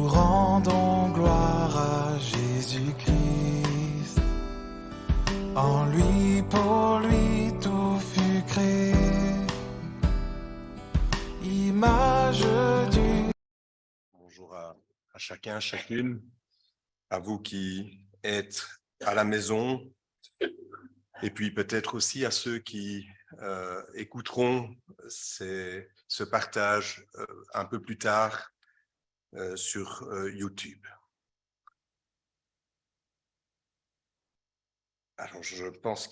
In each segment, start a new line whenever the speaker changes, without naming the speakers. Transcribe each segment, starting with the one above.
Nous rendons gloire à Jésus-Christ. En lui, pour lui, tout fut créé. Image du...
Bonjour à chacun, chacune, à vous qui êtes à la maison, et puis peut-être aussi à ceux qui écouteront ce partage un peu plus tard sur YouTube. Alors, je pense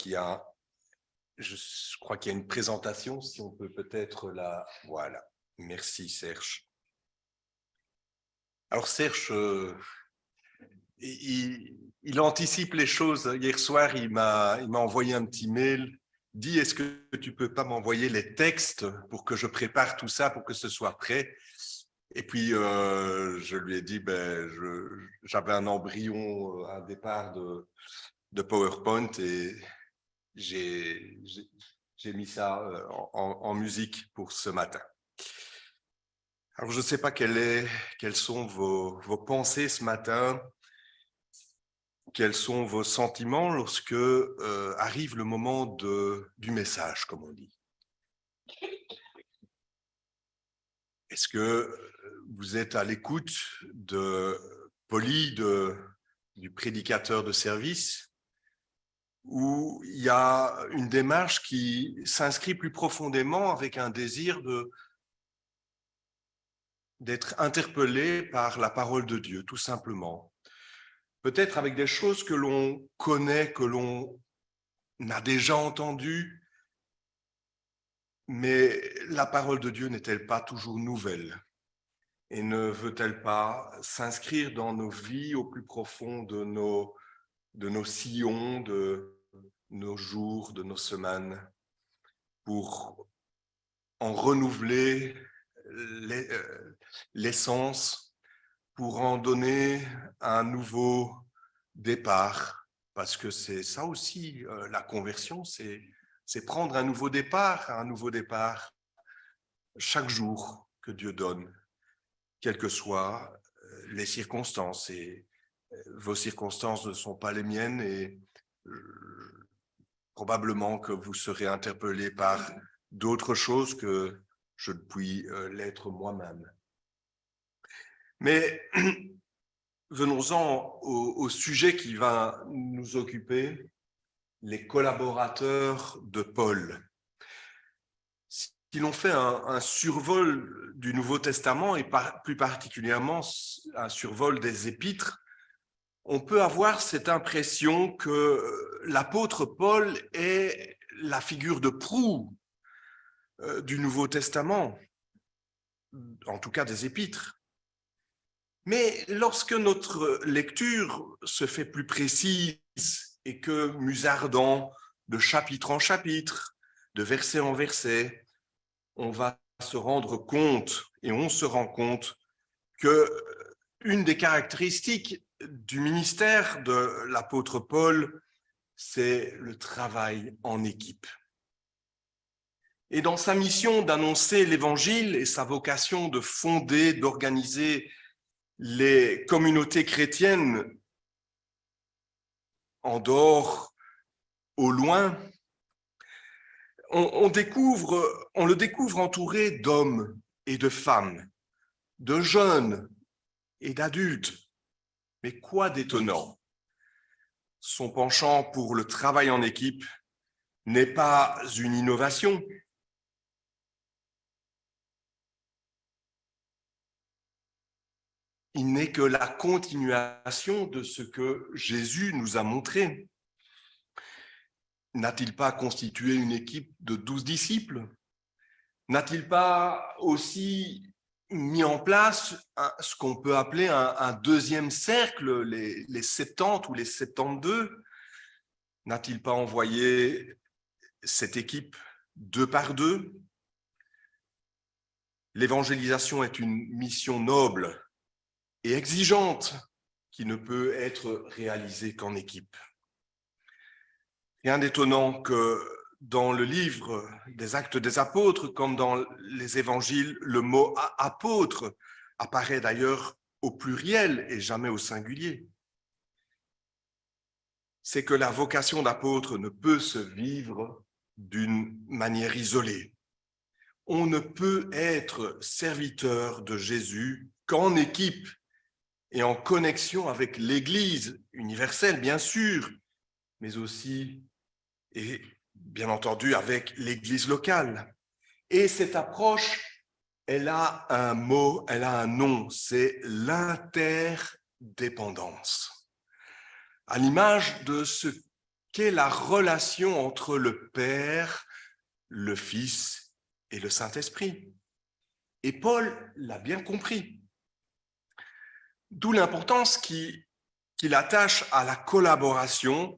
je crois qu'il y a une présentation, si on peut peut-être la... Voilà, merci Serge. Alors Serge, il anticipe les choses. Hier soir, il m'a envoyé un petit mail. Dit, est-ce que tu peux pas m'envoyer les textes pour que je prépare tout ça, pour que ce soit prêt? Et puis, je lui ai dit, j'avais un embryon, un départ de PowerPoint et j'ai mis ça en musique pour ce matin. Alors, je ne sais pas quelles sont vos pensées ce matin. Quels sont vos sentiments lorsque arrive le moment du message, comme on dit? Est-ce que vous êtes à l'écoute de Poli, du prédicateur de service, ou il y a une démarche qui s'inscrit plus profondément avec un désir d'être interpellé par la parole de Dieu, tout simplement? Peut-être avec des choses que l'on connaît, que l'on a déjà entendues, mais la parole de Dieu n'est-elle pas toujours nouvelle? Et ne veut-elle pas s'inscrire dans nos vies au plus profond de nos sillons, de nos jours, de nos semaines, pour en renouveler l'essence, pour en donner un nouveau départ? Parce que c'est ça aussi, la conversion, c'est prendre un nouveau départ chaque jour que Dieu donne, quelles que soient les circonstances. Et vos circonstances ne sont pas les miennes et probablement que vous serez interpellé par d'autres choses que je ne puis l'être moi-même. Mais venons-en au sujet qui va nous occuper, les collaborateurs de Paul. Si l'on fait un survol du Nouveau Testament et plus particulièrement un survol des Épîtres, on peut avoir cette impression que l'apôtre Paul est la figure de proue du Nouveau Testament, en tout cas des Épîtres. Mais lorsque notre lecture se fait plus précise et que, musardant de chapitre en chapitre, de verset en verset, on va se rendre compte, et on se rend compte, que une des caractéristiques du ministère de l'apôtre Paul, c'est le travail en équipe. Et dans sa mission d'annoncer l'Évangile et sa vocation de fonder, d'organiser les communautés chrétiennes en dehors, au loin, on le découvre entouré d'hommes et de femmes, de jeunes et d'adultes. Mais quoi d'étonnant? Son penchant pour le travail en équipe n'est pas une innovation. Il n'est que la continuation de ce que Jésus nous a montré. N'a-t-il pas constitué une équipe de 12 disciples? N'a-t-il pas aussi mis en place ce qu'on peut appeler un deuxième cercle, les 70 ou les 72? N'a-t-il pas envoyé cette équipe 2 par 2? L'évangélisation est une mission noble et exigeante qui ne peut être réalisée qu'en équipe. Rien d'étonnant que dans le livre des Actes des Apôtres, comme dans les évangiles, le mot « apôtre » apparaît d'ailleurs au pluriel et jamais au singulier. C'est que la vocation d'apôtre ne peut se vivre d'une manière isolée. On ne peut être serviteur de Jésus qu'en équipe et en connexion avec l'Église universelle, bien sûr, mais aussi, et bien entendu, avec l'Église locale. Et cette approche, elle a un mot, elle a un nom, c'est l'interdépendance. À l'image de ce qu'est la relation entre le Père, le Fils et le Saint-Esprit. Et Paul l'a bien compris. D'où l'importance qu'il attache à la collaboration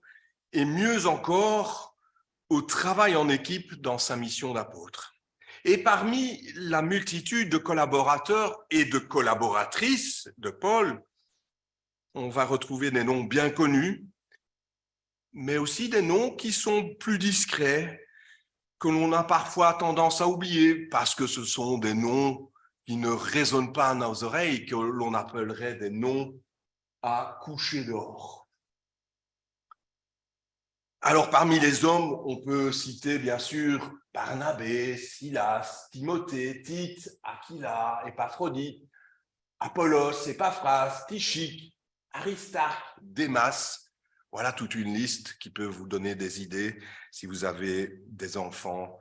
et mieux encore au travail en équipe dans sa mission d'apôtre. Et parmi la multitude de collaborateurs et de collaboratrices de Paul, on va retrouver des noms bien connus, mais aussi des noms qui sont plus discrets, que l'on a parfois tendance à oublier, parce que ce sont des noms qui ne résonnent pas à nos oreilles, que l'on appellerait des noms à coucher dehors. Alors, parmi les hommes, on peut citer bien sûr Barnabé, Silas, Timothée, Tite, Aquila, Épaphrodite, Apollos, Épaphras, Tychique, Aristarque, Démas. Voilà toute une liste qui peut vous donner des idées si vous avez des enfants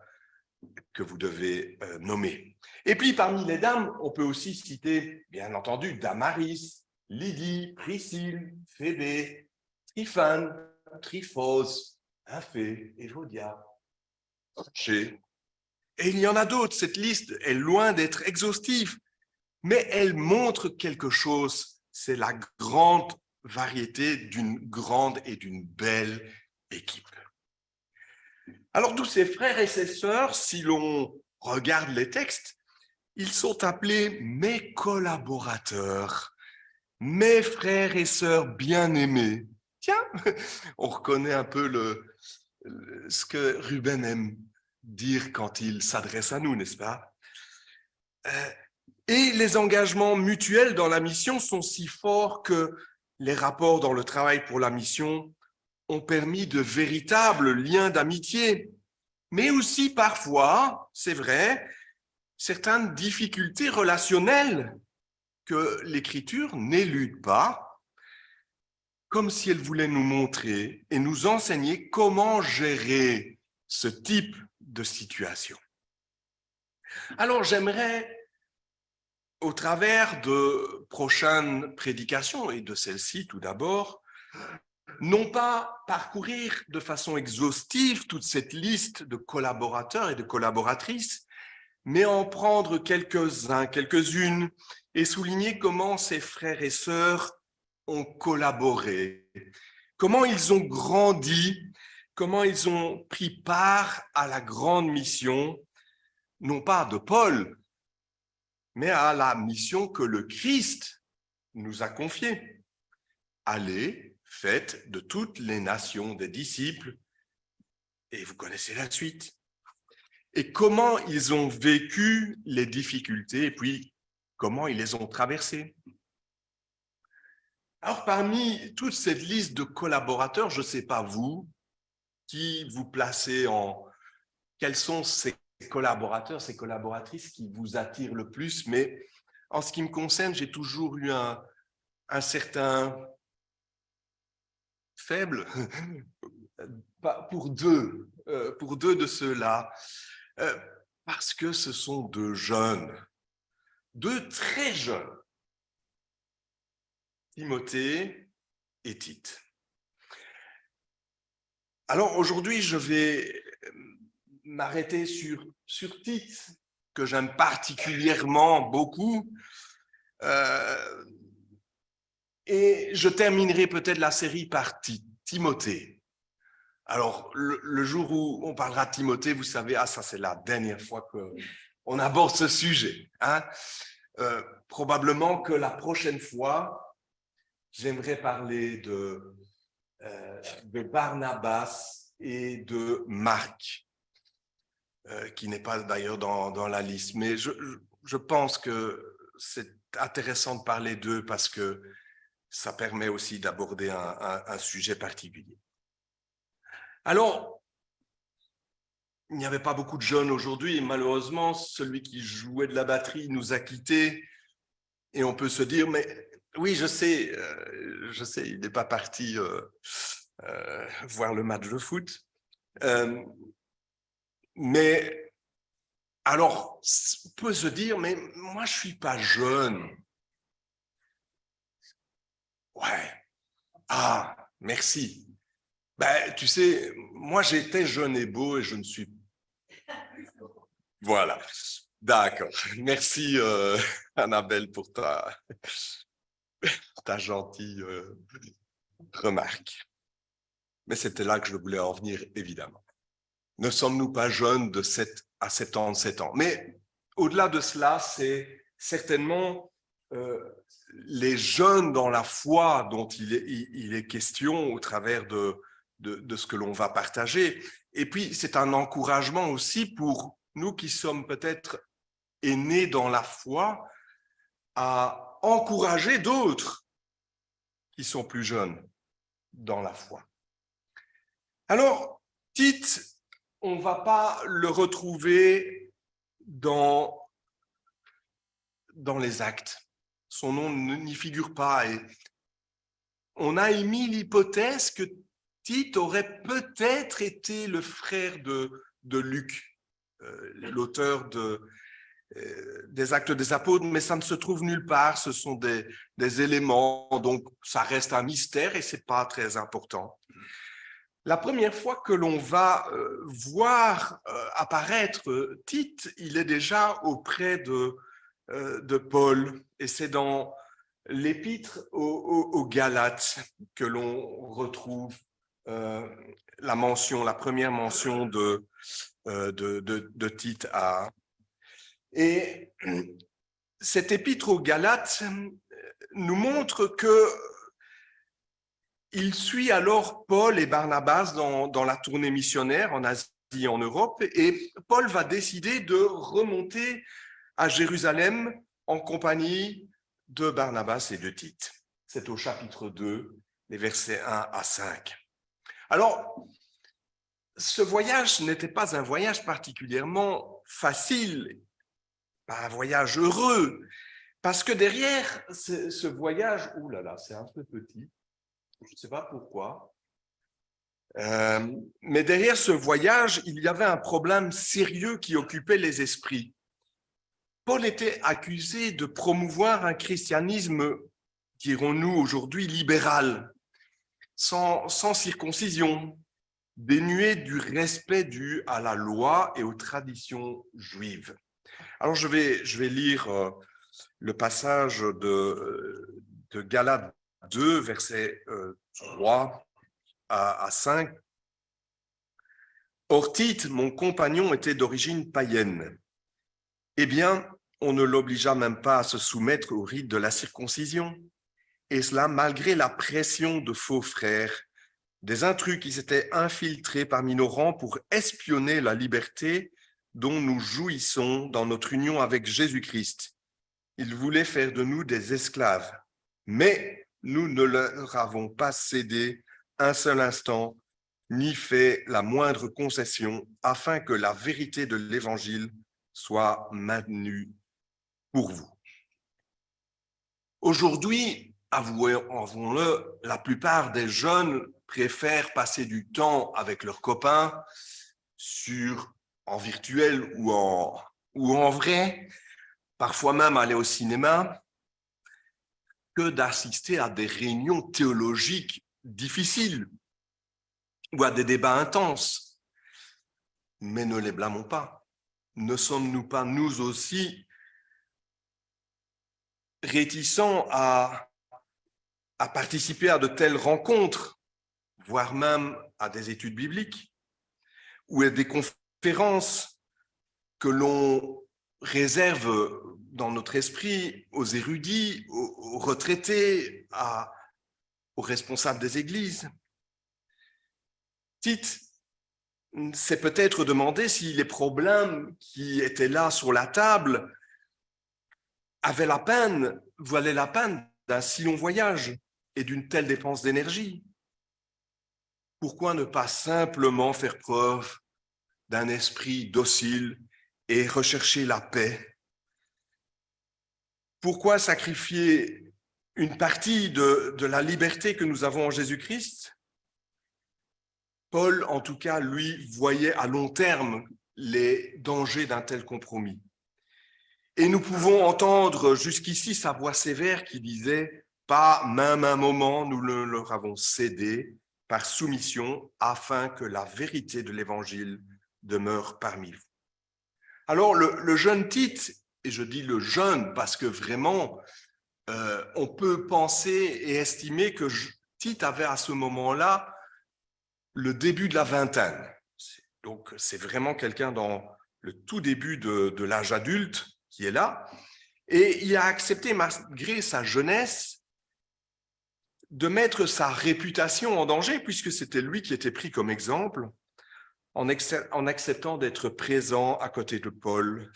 que vous devez nommer. Et puis, parmi les dames, on peut aussi citer, bien entendu, Damaris, Lydie, Priscille, Phébé, Tryphane, Tryphose, Infé, Évodia, Chez. Et il y en a d'autres. Cette liste est loin d'être exhaustive, mais elle montre quelque chose. C'est la grande variété d'une grande et d'une belle équipe. Alors, tous ces frères et ces sœurs, si l'on regarde les textes, ils sont appelés mes collaborateurs, mes frères et sœurs bien-aimés. Tiens, on reconnaît un peu ce que Ruben aime dire quand il s'adresse à nous, n'est-ce pas? Et les engagements mutuels dans la mission sont si forts que les rapports dans le travail pour la mission ont permis de véritables liens d'amitié, mais aussi parfois, c'est vrai, certaines difficultés relationnelles que l'Écriture n'élude pas, comme si elle voulait nous montrer et nous enseigner comment gérer ce type de situation. Alors, j'aimerais, au travers de prochaines prédications, et de celle-ci tout d'abord, non pas parcourir de façon exhaustive toute cette liste de collaborateurs et de collaboratrices, mais en prendre quelques-uns, quelques-unes, et souligner comment ces frères et sœurs ont collaboré, comment ils ont grandi, comment ils ont pris part à la grande mission, non pas de Paul, mais à la mission que le Christ nous a confiée. Allez, faites de toutes les nations des disciples, et vous connaissez la suite. Et comment ils ont vécu les difficultés, et puis comment ils les ont traversées. Alors, parmi toute cette liste de collaborateurs, je ne sais pas vous, qui vous placez en... Quels sont ces collaborateurs, ces collaboratrices qui vous attirent le plus, mais en ce qui me concerne, j'ai toujours eu un certain faible pour deux de ceux-là, parce que ce sont deux jeunes, deux très jeunes, Timothée et Tite. Alors aujourd'hui, je vais m'arrêter sur Tite, que j'aime particulièrement beaucoup, et je terminerai peut-être la série par Timothée. Alors, le jour où on parlera de Timothée, vous savez, ça c'est la dernière fois qu'on aborde ce sujet. Hein. Probablement que la prochaine fois, j'aimerais parler de Barnabas et de Marc, qui n'est pas d'ailleurs dans la liste. Mais je pense que cette intéressant de parler d'eux parce que ça permet aussi d'aborder un sujet particulier. Alors, il n'y avait pas beaucoup de jeunes aujourd'hui et malheureusement, celui qui jouait de la batterie nous a quittés et on peut se dire, mais oui, je sais, il n'est pas parti voir le match de foot. Mais alors, on peut se dire, mais moi, je ne suis pas jeune. Ouais. Ah, merci. Ben, tu sais, moi, j'étais jeune et beau et je ne suis... Voilà. D'accord. Merci, Annabelle, pour ta gentille remarque. Mais c'était là que je voulais en venir, évidemment. Ne sommes-nous pas jeunes de 7 à 77 ans? Mais au-delà de cela, c'est certainement les jeunes dans la foi dont il est question au travers de ce que l'on va partager. Et puis, c'est un encouragement aussi pour nous qui sommes peut-être aînés dans la foi à encourager d'autres qui sont plus jeunes dans la foi. Alors, Tite, on ne va pas le retrouver dans les actes. Son nom n'y figure pas. Et on a émis l'hypothèse que Tite aurait peut-être été le frère de Luc, l'auteur des Actes des Apôtres, mais ça ne se trouve nulle part. Ce sont des éléments, donc ça reste un mystère et ce n'est pas très important. La première fois que l'on va voir apparaître Tite, il est déjà auprès de Paul, et c'est dans l'épître aux Galates que l'on retrouve la première mention de Tite. Et cette épître aux Galates nous montre que il suit alors Paul et Barnabas dans la tournée missionnaire en Asie et en Europe, et Paul va décider de remonter à Jérusalem en compagnie de Barnabas et de Tite. C'est au chapitre 2, les versets 1 à 5. Alors, ce voyage n'était pas un voyage particulièrement facile, pas un voyage heureux, parce que derrière ce voyage, c'est un peu petit, je ne sais pas pourquoi, mais derrière ce voyage, il y avait un problème sérieux qui occupait les esprits. Paul était accusé de promouvoir un christianisme, dirons-nous aujourd'hui, libéral, sans circoncision, dénué du respect dû à la loi et aux traditions juives. Alors je vais lire le passage de Galates 2, versets 3 à 5. Or Tite, mon compagnon, était d'origine païenne. Eh bien, on ne l'obligea même pas à se soumettre au rite de la circoncision, et cela malgré la pression de faux frères, des intrus qui s'étaient infiltrés parmi nos rangs pour espionner la liberté dont nous jouissons dans notre union avec Jésus-Christ. Ils voulaient faire de nous des esclaves, mais nous ne leur avons pas cédé un seul instant, ni fait la moindre concession, afin que la vérité de l'Évangile soit maintenue pour vous. Aujourd'hui, avouons-le, la plupart des jeunes préfèrent passer du temps avec leurs copains en virtuel ou en vrai, parfois même aller au cinéma, que d'assister à des réunions théologiques difficiles ou à des débats intenses. Mais ne les blâmons pas. Ne sommes-nous pas, nous aussi, réticents à participer à de telles rencontres, voire même à des études bibliques ou à des conférences que l'on réserve dans notre esprit aux érudits, aux retraités, aux responsables des églises. Tite s'est peut-être demandé si les problèmes qui étaient là sur la table valait la peine d'un si long voyage et d'une telle dépense d'énergie? Pourquoi ne pas simplement faire preuve d'un esprit docile et rechercher la paix? Pourquoi sacrifier une partie de la liberté que nous avons en Jésus-Christ? Paul, en tout cas, lui, voyait à long terme les dangers d'un tel compromis. Et nous pouvons entendre jusqu'ici sa voix sévère qui disait « Pas même un moment nous ne leur avons cédé par soumission afin que la vérité de l'Évangile demeure parmi vous. » Alors le jeune Tite, et je dis le jeune parce que vraiment on peut penser et estimer que Tite avait à ce moment-là le début de la vingtaine. Donc c'est vraiment quelqu'un dans le tout début de l'âge adulte qui est là. Et il a accepté, malgré sa jeunesse, de mettre sa réputation en danger, puisque c'était lui qui était pris comme exemple, en acceptant d'être présent à côté de Paul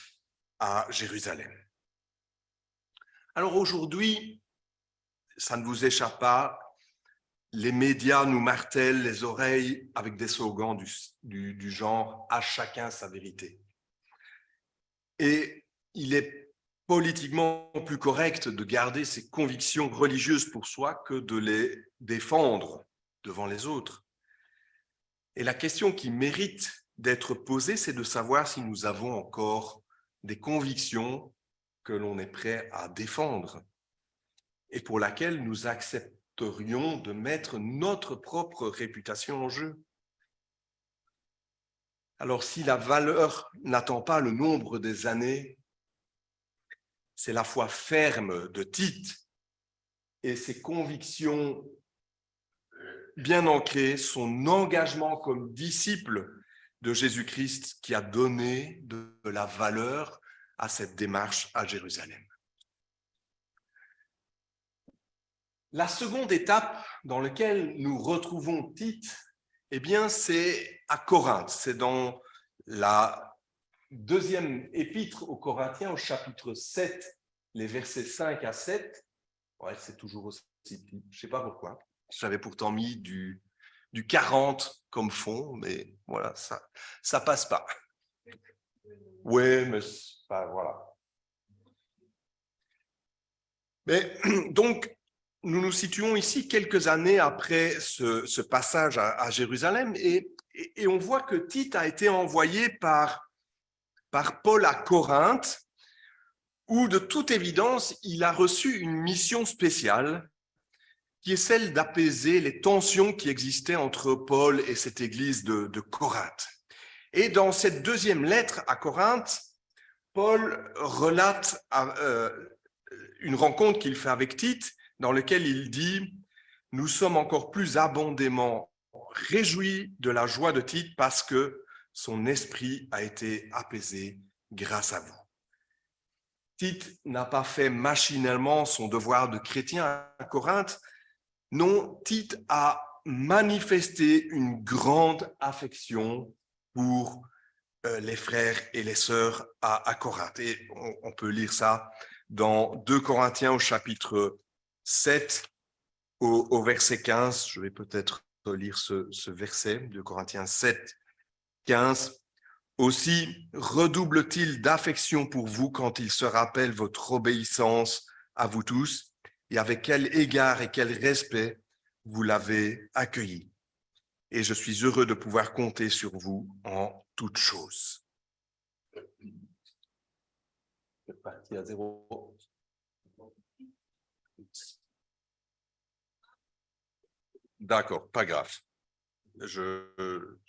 à Jérusalem. Alors aujourd'hui, ça ne vous échappe pas, les médias nous martèlent les oreilles avec des slogans du genre « à chacun sa vérité ». Et il est politiquement plus correct de garder ses convictions religieuses pour soi que de les défendre devant les autres. Et la question qui mérite d'être posée, c'est de savoir si nous avons encore des convictions que l'on est prêt à défendre et pour laquelle nous accepterions de mettre notre propre réputation en jeu. Alors, si la valeur n'attend pas le nombre des années, c'est la foi ferme de Tite et ses convictions bien ancrées, son engagement comme disciple de Jésus-Christ qui a donné de la valeur à cette démarche à Jérusalem. La seconde étape dans laquelle nous retrouvons Tite, eh bien, c'est à Corinthe. C'est dans la deuxième épître aux Corinthiens, au chapitre 7, les versets 5 à 7. Ouais, c'est toujours aussi, je ne sais pas pourquoi. J'avais pourtant mis du 40 comme fond, mais voilà, ça passe pas. Oui, mais voilà. Mais donc, nous nous situons ici quelques années après ce passage à Jérusalem et on voit que Tite a été envoyé par Paul à Corinthe, où de toute évidence, il a reçu une mission spéciale qui est celle d'apaiser les tensions qui existaient entre Paul et cette église de Corinthe. Et dans cette deuxième lettre à Corinthe, Paul relate une rencontre qu'il fait avec Tite, dans laquelle il dit « Nous sommes encore plus abondamment réjouis de la joie de Tite parce que son esprit a été apaisé grâce à vous. » Tite n'a pas fait machinalement son devoir de chrétien à Corinthe. Non, Tite a manifesté une grande affection pour les frères et les sœurs à Corinthe. Et on peut lire ça dans 2 Corinthiens au chapitre 7 au verset 15. Je vais peut-être lire ce verset, 2 Corinthiens 7, 15. Aussi redouble-t-il d'affection pour vous quand il se rappelle votre obéissance à vous tous et avec quel égard et quel respect vous l'avez accueilli. Et je suis heureux de pouvoir compter sur vous en toutes choses. Je vais partir à 0. D'accord, pas grave. Je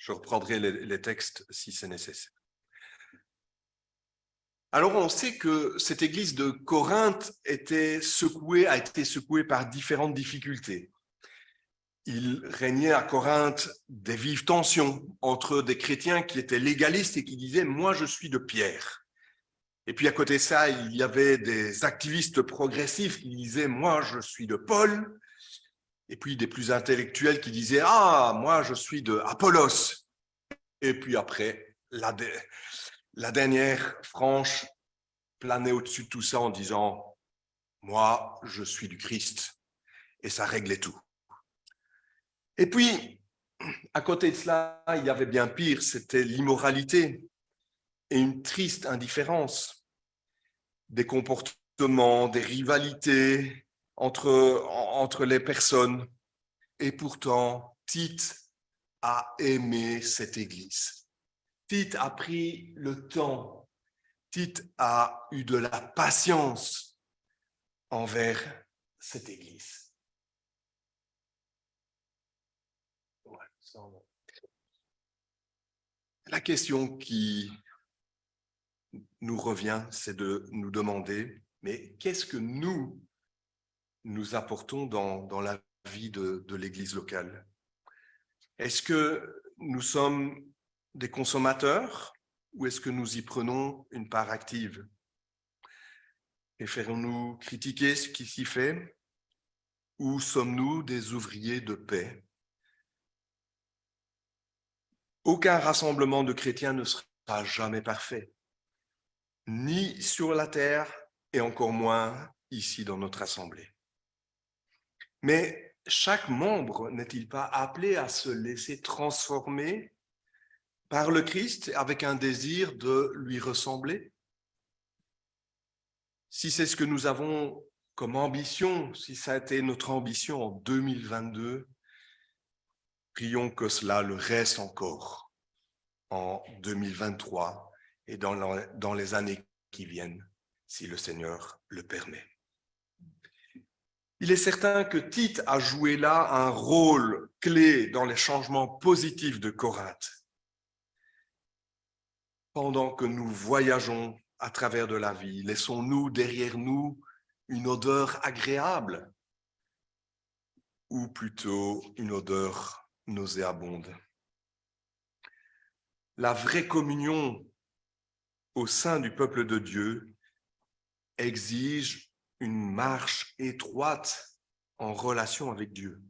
reprendrai les textes si c'est nécessaire. Alors, on sait que cette église de Corinthe a été secouée par différentes difficultés. Il régnait à Corinthe des vives tensions entre des chrétiens qui étaient légalistes et qui disaient « moi, je suis de Pierre ». Et puis à côté de ça, il y avait des activistes progressifs qui disaient « moi, je suis de Paul ». Et puis des plus intellectuels qui disaient « ah, moi, je suis de Apollos ». Et puis après, la dernière franche planait au-dessus de tout ça en disant moi, je suis du Christ, et ça réglait tout. Et puis, à côté de cela, il y avait bien pire, c'était l'immoralité et une triste indifférence, des comportements, des rivalités entre les personnes. Et pourtant, Tite a aimé cette Église. Tite a pris le temps. Tite a eu de la patience envers cette Église. La question qui nous revient, c'est de nous demander, mais qu'est-ce que nous apportons dans la vie de l'Église locale? Est-ce que nous sommes des consommateurs ou est-ce que nous y prenons une part active? Préférons-nous critiquer ce qui s'y fait ou sommes-nous des ouvriers de paix? Aucun rassemblement de chrétiens ne sera jamais parfait, ni sur la terre et encore moins ici dans notre assemblée. Mais chaque membre n'est-il pas appelé à se laisser transformer par le Christ avec un désir de lui ressembler? Si c'est ce que nous avons comme ambition, si ça a été notre ambition en 2022, prions que cela le reste encore en 2023 et dans les années qui viennent, si le Seigneur le permet. Il est certain que Tite a joué là un rôle clé dans les changements positifs de Corinthe. Pendant que nous voyageons à travers de la vie, laissons-nous derrière nous une odeur agréable ou plutôt une odeur nauséabonde? La vraie communion au sein du peuple de Dieu exige une marche étroite en relation avec Dieu.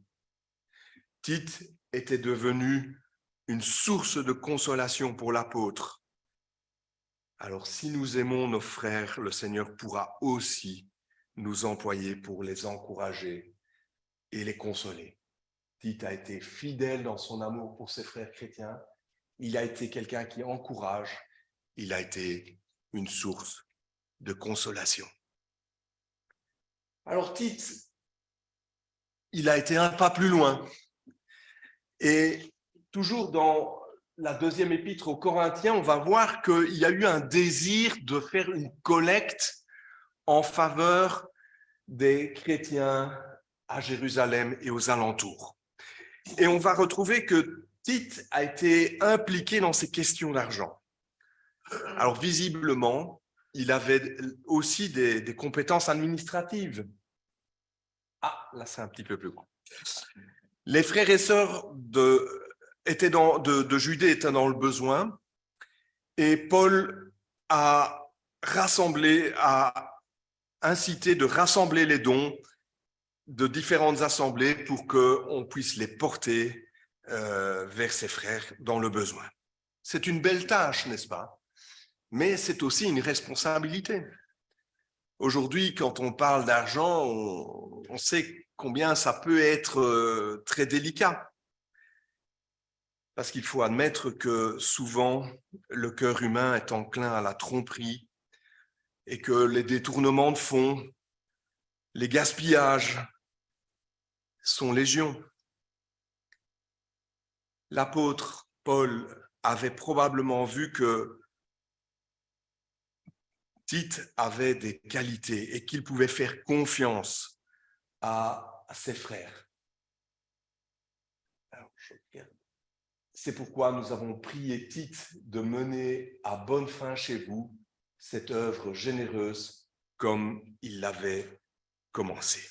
Tite était devenu une source de consolation pour l'apôtre. Alors, si nous aimons nos frères, le Seigneur pourra aussi nous employer pour les encourager et les consoler. Tite a été fidèle dans son amour pour ses frères chrétiens. Il a été quelqu'un qui encourage. Il a été une source de consolation. Alors Tite, il a été un pas plus loin. Et toujours dans la deuxième épître aux Corinthiens, on va voir qu'il y a eu un désir de faire une collecte en faveur des chrétiens à Jérusalem et aux alentours. Et on va retrouver que Tite a été impliqué dans ces questions d'argent. Alors visiblement, il avait aussi des compétences administratives. Ah, là c'est un petit peu plus grand. Les frères et sœurs de Judée étaient dans le besoin et Paul a incité de rassembler les dons de différentes assemblées pour qu'on puisse les porter vers ses frères dans le besoin. C'est une belle tâche, n'est-ce pas? Mais c'est aussi une responsabilité. Aujourd'hui, quand on parle d'argent, on sait combien ça peut être très délicat. Parce qu'il faut admettre que souvent, le cœur humain est enclin à la tromperie et que les détournements de fonds, les gaspillages sont légion. L'apôtre Paul avait probablement vu que Tite avait des qualités et qu'il pouvait faire confiance à ses frères. C'est pourquoi nous avons prié Tite de mener à bonne fin chez vous cette œuvre généreuse comme il l'avait commencé.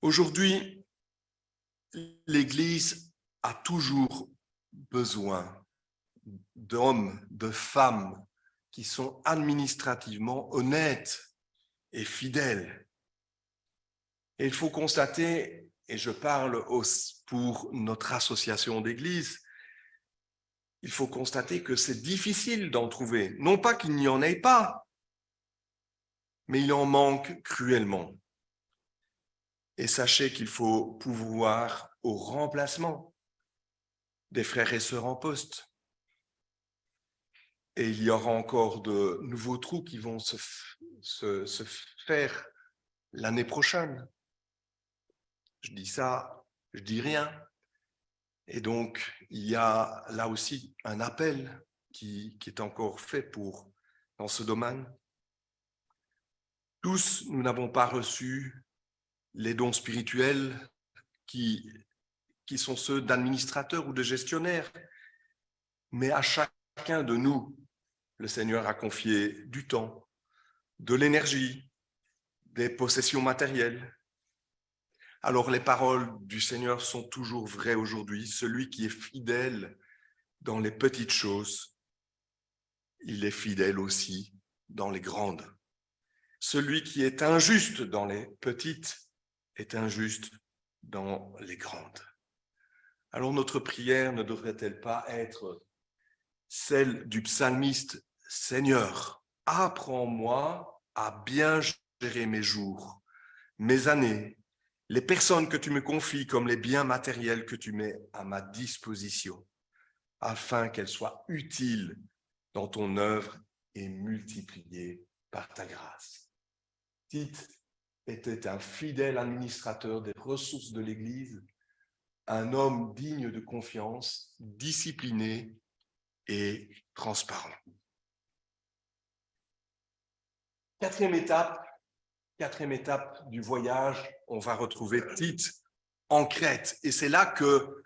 Aujourd'hui, l'Église a toujours besoin d'hommes, de femmes qui sont administrativement honnêtes et fidèles. Et il faut constater, et je parle pour notre association d'église, il faut constater que c'est difficile d'en trouver. Non pas qu'il n'y en ait pas, mais il en manque cruellement. Et sachez qu'il faut pouvoir au remplacement des frères et sœurs en poste. Et il y aura encore de nouveaux trous qui vont se faire l'année prochaine. Je dis ça, je dis rien. Et donc, il y a là aussi un appel qui est encore fait dans ce domaine. Tous, nous n'avons pas reçu les dons spirituels qui sont ceux d'administrateurs ou de gestionnaires, mais à chacun de nous, le Seigneur a confié du temps, de l'énergie, des possessions matérielles. Alors les paroles du Seigneur sont toujours vraies aujourd'hui. Celui qui est fidèle dans les petites choses, il est fidèle aussi dans les grandes. Celui qui est injuste dans les petites est injuste dans les grandes. Alors notre prière ne devrait-elle pas être celle du psalmiste « Seigneur, apprends-moi à bien gérer mes jours, mes années, les personnes que tu me confies comme les biens matériels que tu mets à ma disposition, afin qu'elles soient utiles dans ton œuvre et multipliées par ta grâce. » Tite était un fidèle administrateur des ressources de l'Église, un homme digne de confiance, discipliné et transparent. Quatrième étape du voyage, on va retrouver Tite en Crète. Et c'est là que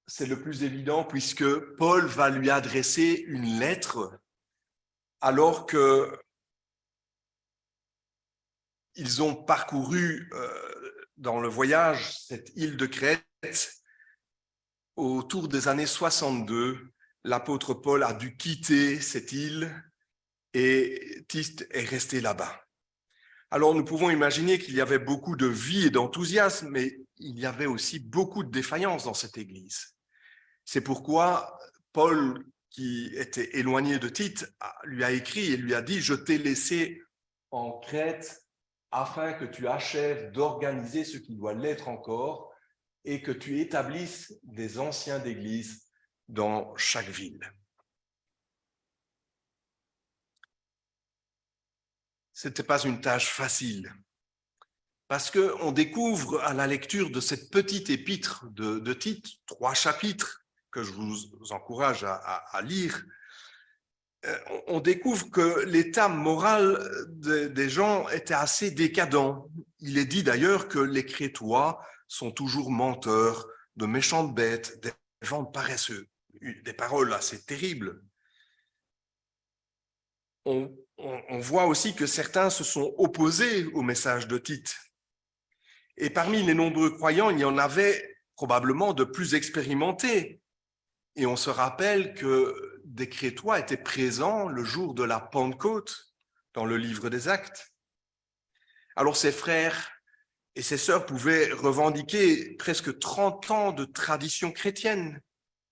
c'est le plus évident, puisque Paul va lui adresser une lettre alors que ils ont parcouru dans le voyage cette île de Crète. Autour des années 62, l'apôtre Paul a dû quitter cette île et Tite est resté là-bas. Alors nous pouvons imaginer qu'il y avait beaucoup de vie et d'enthousiasme, mais il y avait aussi beaucoup de défaillances dans cette église. C'est pourquoi Paul, qui était éloigné de Tite, lui a écrit et lui a dit « Je t'ai laissé en Crète afin que tu achèves d'organiser ce qui doit l'être encore et que tu établisses des anciens d'église dans chaque ville. » Ce n'était pas une tâche facile, parce qu'on découvre à la lecture de cette petite épître de Tite, 3 chapitres que je vous encourage à lire, on découvre que l'état moral des gens était assez décadent. Il est dit d'ailleurs que les Crétois sont toujours menteurs, de méchantes bêtes, des gens paresseux, des paroles assez terribles. On voit aussi que certains se sont opposés au message de Tite. Et parmi les nombreux croyants, il y en avait probablement de plus expérimentés. Et on se rappelle que des Crétois étaient présents le jour de la Pentecôte dans le livre des Actes. Alors ses frères et ses sœurs pouvaient revendiquer presque 30 ans de tradition chrétienne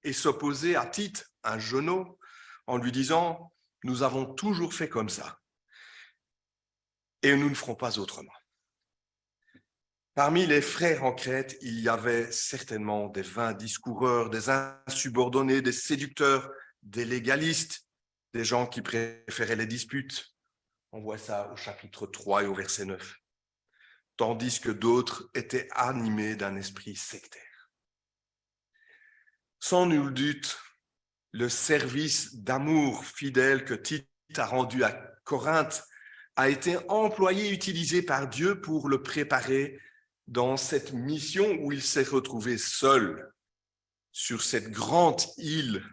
et s'opposer à Tite, un genou, en lui disant « Nous avons toujours fait comme ça et nous ne ferons pas autrement. » Parmi les frères en Crète, il y avait certainement des vains discoureurs, des insubordonnés, des séducteurs, des légalistes, des gens qui préféraient les disputes. On voit ça au chapitre 3 et au verset 9. Tandis que d'autres étaient animés d'un esprit sectaire. Sans nul doute, le service d'amour fidèle que Tite a rendu à Corinthe a été employé, utilisé par Dieu pour le préparer dans cette mission où il s'est retrouvé seul sur cette grande île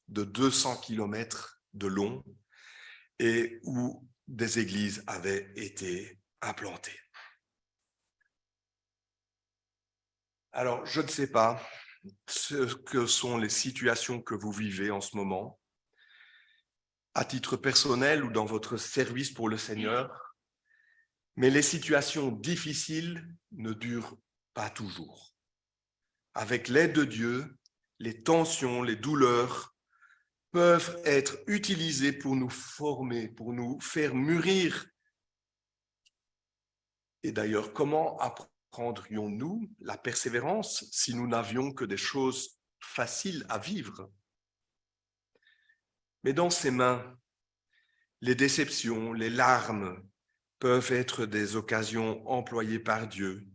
de 200 kilomètres de long et où des églises avaient été implantées. Alors, je ne sais pas ce que sont les situations que vous vivez en ce moment, à titre personnel ou dans votre service pour le Seigneur, mais les situations difficiles ne durent pas toujours. Avec l'aide de Dieu, les tensions, les douleurs peuvent être utilisés pour nous former, pour nous faire mûrir. Et d'ailleurs, comment apprendrions-nous la persévérance si nous n'avions que des choses faciles à vivre? Mais dans ses mains, les déceptions, les larmes peuvent être des occasions employées par Dieu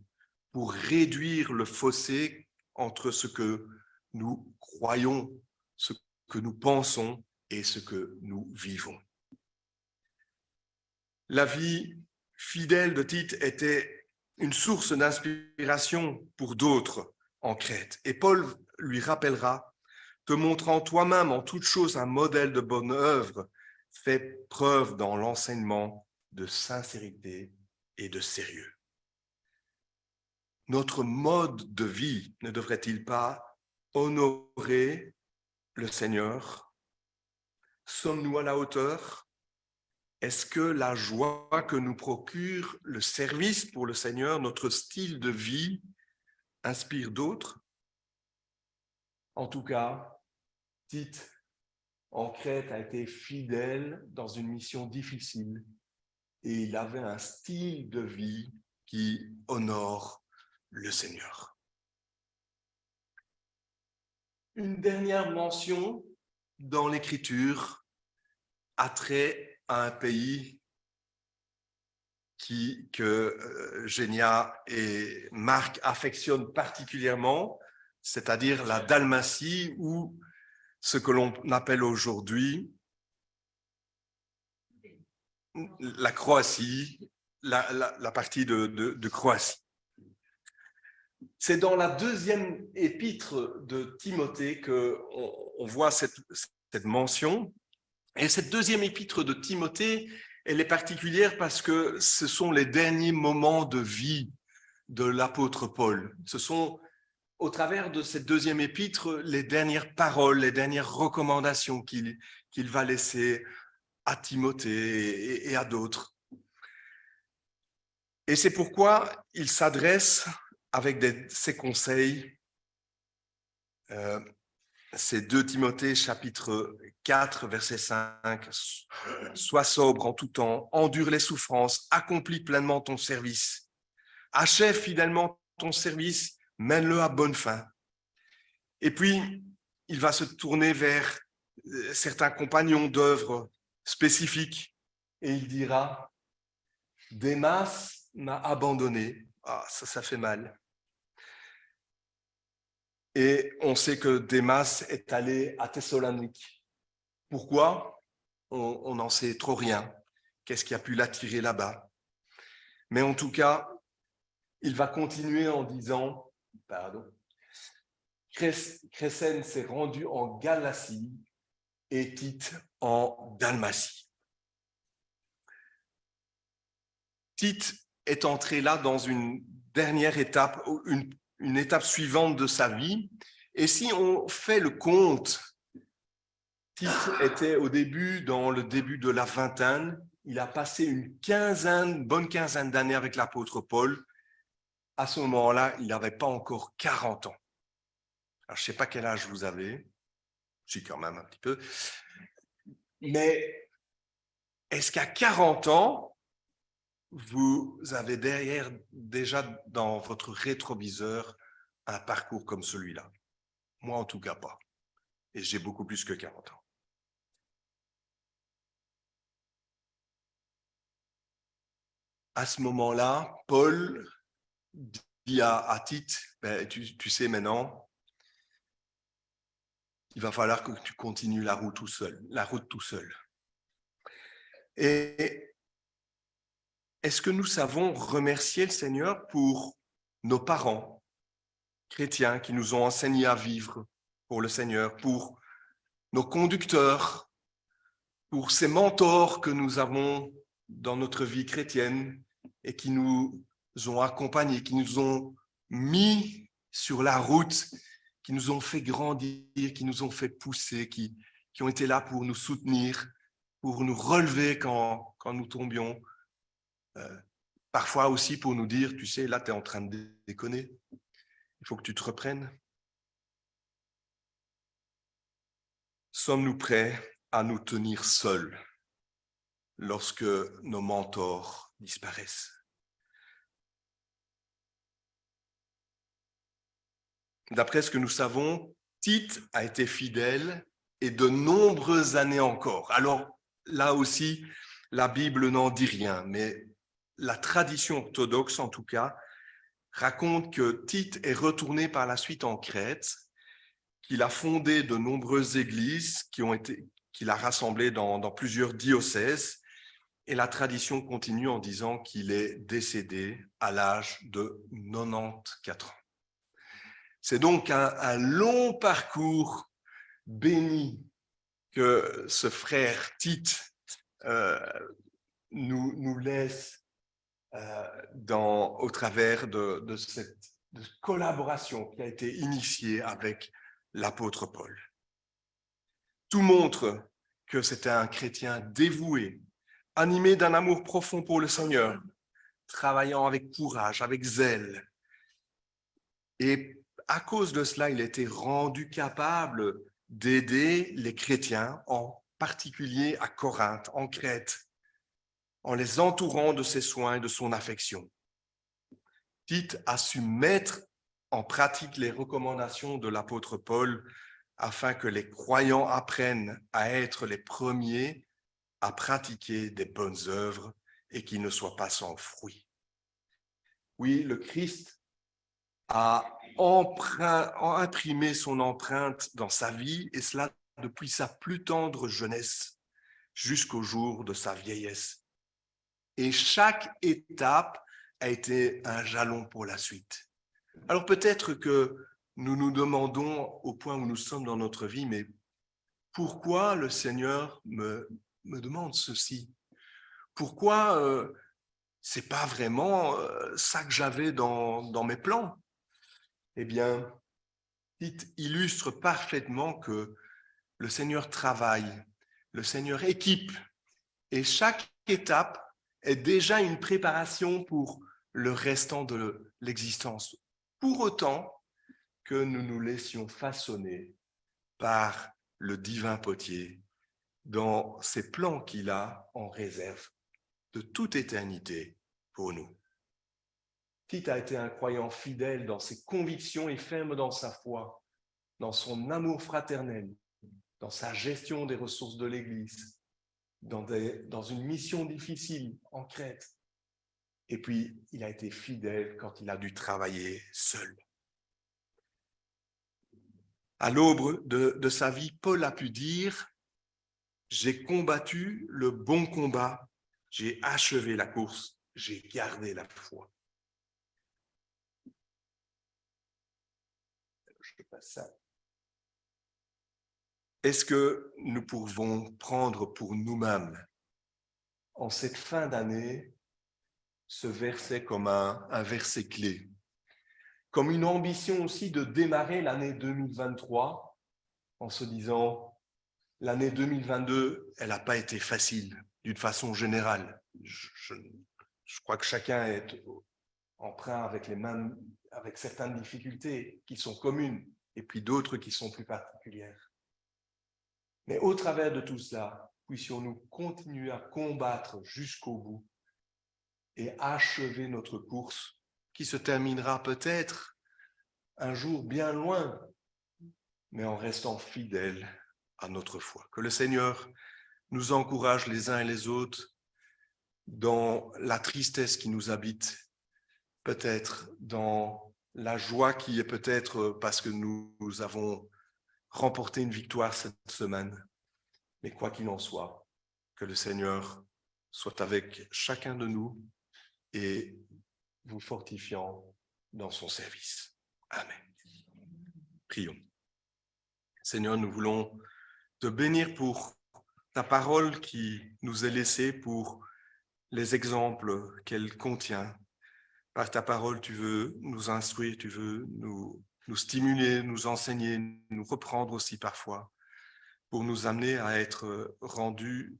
pour réduire le fossé entre ce que nous croyons, ce que nous pensons et ce que nous vivons. La vie fidèle de Tite était une source d'inspiration pour d'autres en Crète. Et Paul lui rappellera, te montrant toi-même en toute chose un modèle de bonne œuvre, fais preuve dans l'enseignement de sincérité et de sérieux. Notre mode de vie ne devrait-il pas honorer le Seigneur? Sommes-nous à la hauteur? Est-ce que la joie que nous procure le service pour le Seigneur, notre style de vie, inspire d'autres? En tout cas, Tite en Crète a été fidèle dans une mission difficile et il avait un style de vie qui honore le Seigneur. Une dernière mention dans l'Écriture a trait à un pays que Génia et Marc affectionnent particulièrement, c'est-à-dire la Dalmatie ou ce que l'on appelle aujourd'hui la Croatie, la partie de Croatie. C'est dans la deuxième épître de Timothée qu'on voit cette mention. Et cette deuxième épître de Timothée, elle est particulière parce que ce sont les derniers moments de vie de l'apôtre Paul. Ce sont, au travers de cette deuxième épître, les dernières paroles, les dernières recommandations qu'il va laisser à Timothée et à d'autres. Et c'est pourquoi il s'adresse avec ses conseils, c'est 2 Timothée chapitre 4, verset 5, « Sois sobre en tout temps, endure les souffrances, accomplis pleinement ton service, achève fidèlement ton service, mène-le à bonne fin. » Et puis, il va se tourner vers certains compagnons d'œuvre spécifiques et il dira « Démas m'a abandonné. » Ah, ça fait mal. Et on sait que Démas est allé à Thessalonique. Pourquoi? On n'en sait trop rien. Qu'est-ce qui a pu l'attirer là-bas? Mais en tout cas, il va continuer en disant, Crescène s'est rendu en Galatie et Tite en Dalmatie. Tite est entré là dans une dernière étape, une étape suivante de sa vie. Et si on fait le compte, Tite était dans le début de la vingtaine. Il a passé une bonne quinzaine d'années avec l'apôtre Paul. À ce moment-là, il n'avait pas encore 40 ans. Alors, je ne sais pas quel âge vous avez. Si, quand même un petit peu. Mais est-ce qu'à 40 ans, vous avez déjà dans votre rétroviseur un parcours comme celui-là? Moi, en tout cas, pas. Et j'ai beaucoup plus que 40 ans. À ce moment-là, Paul dit à Tite, tu sais maintenant, il va falloir que tu continues la route tout seul. Et est-ce que nous savons remercier le Seigneur pour nos parents chrétiens qui nous ont enseigné à vivre pour le Seigneur, pour nos conducteurs, pour ces mentors que nous avons dans notre vie chrétienne et qui nous ont accompagnés, qui nous ont mis sur la route, qui nous ont fait grandir, qui nous ont fait pousser, qui ont été là pour nous soutenir, pour nous relever quand nous tombions. Parfois aussi pour nous dire, tu sais, là, tu es en train de déconner. Il faut que tu te reprennes. Sommes-nous prêts à nous tenir seuls lorsque nos mentors disparaissent? D'après ce que nous savons, Tite a été fidèle et de nombreuses années encore. Alors là aussi, la Bible n'en dit rien, mais la tradition orthodoxe en tout cas raconte que Tite est retourné par la suite en Crète, qu'il a fondé de nombreuses églises qu'il a rassemblées dans plusieurs diocèses, et la tradition continue en disant qu'il est décédé à l'âge de 94 ans. C'est donc un long parcours béni que ce frère Tite nous laisse au travers de cette collaboration qui a été initiée avec l'apôtre Paul. Tout montre que c'était un chrétien dévoué, animé d'un amour profond pour le Seigneur, travaillant avec courage, avec zèle. Et à cause de cela, il était rendu capable d'aider les chrétiens, en particulier à Corinthe, en Crète, en les entourant de ses soins et de son affection. Tite a su mettre en pratique les recommandations de l'apôtre Paul afin que les croyants apprennent à être les premiers à pratiquer des bonnes œuvres et qu'ils ne soient pas sans fruit. Oui, le Christ a imprimé son empreinte dans sa vie, et cela depuis sa plus tendre jeunesse jusqu'au jour de sa vieillesse. Et chaque étape a été un jalon pour la suite. Alors peut-être que nous nous demandons au point où nous sommes dans notre vie, mais pourquoi le Seigneur me demande ceci? Pourquoi c'est pas vraiment ça que j'avais dans mes plans? Eh bien, Tite illustre parfaitement que le Seigneur travaille, le Seigneur équipe, et chaque étape est déjà une préparation pour le restant de l'existence. Pour autant que nous nous laissions façonner par le divin potier dans ses plans qu'il a en réserve de toute éternité pour nous. Tite a été un croyant fidèle dans ses convictions et ferme dans sa foi, dans son amour fraternel, dans sa gestion des ressources de l'Église, dans une mission difficile en Crète. Et puis, il a été fidèle quand il a dû travailler seul. À l'aube de sa vie, Paul a pu dire « J'ai combattu le bon combat, j'ai achevé la course, j'ai gardé la foi. » Je passe ça. Est-ce que nous pouvons prendre pour nous-mêmes, en cette fin d'année, ce verset comme un verset clé, comme une ambition aussi de démarrer l'année 2023 en se disant « l'année 2022, elle n'a pas été facile d'une façon générale. Je crois que chacun est emprunt avec certaines difficultés qui sont communes et puis d'autres qui sont plus particulières. Mais au travers de tout cela, puissions-nous continuer à combattre jusqu'au bout et achever notre course qui se terminera peut-être un jour bien loin, mais en restant fidèles à notre foi. Que le Seigneur nous encourage les uns et les autres dans la tristesse qui nous habite, peut-être dans la joie qui est peut-être parce que nous avons remporté une victoire cette semaine. Mais quoi qu'il en soit, que le Seigneur soit avec chacun de nous et vous fortifiant dans son service. Amen. Prions. Seigneur, nous voulons te bénir pour ta parole qui nous est laissée, pour les exemples qu'elle contient. Par ta parole, tu veux nous instruire, tu veux nous stimuler, nous enseigner, nous reprendre aussi parfois, pour nous amener à être rendus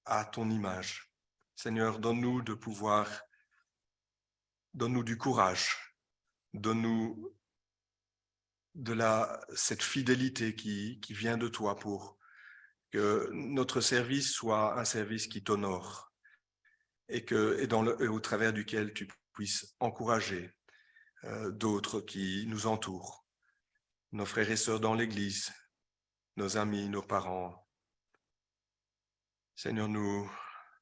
à ton image. Seigneur, donne-nous du courage, donne-nous cette fidélité qui vient de toi pour que notre service soit un service qui t'honore et au travers duquel tu puisses encourager d'autres qui nous entourent, nos frères et sœurs dans l'Église, nos amis, nos parents. Seigneur, nous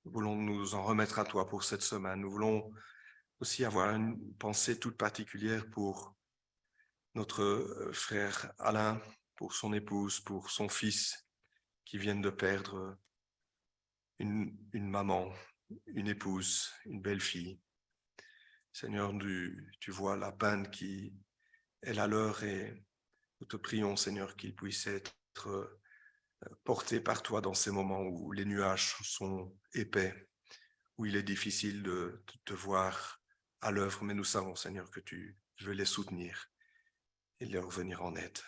voulons nous en remettre à toi pour cette semaine. Nous voulons aussi avoir une pensée toute particulière pour notre frère Alain, pour son épouse, pour son fils qui viennent de perdre une maman, une épouse, une belle-fille. Seigneur, tu vois la peine qui est la leur et nous te prions, Seigneur, qu'il puisse être porté par toi dans ces moments où les nuages sont épais, où il est difficile de te voir à l'œuvre, mais nous savons, Seigneur, que tu veux les soutenir et leur venir en aide.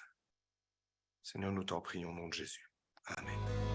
Seigneur, nous t'en prions au nom de Jésus. Amen.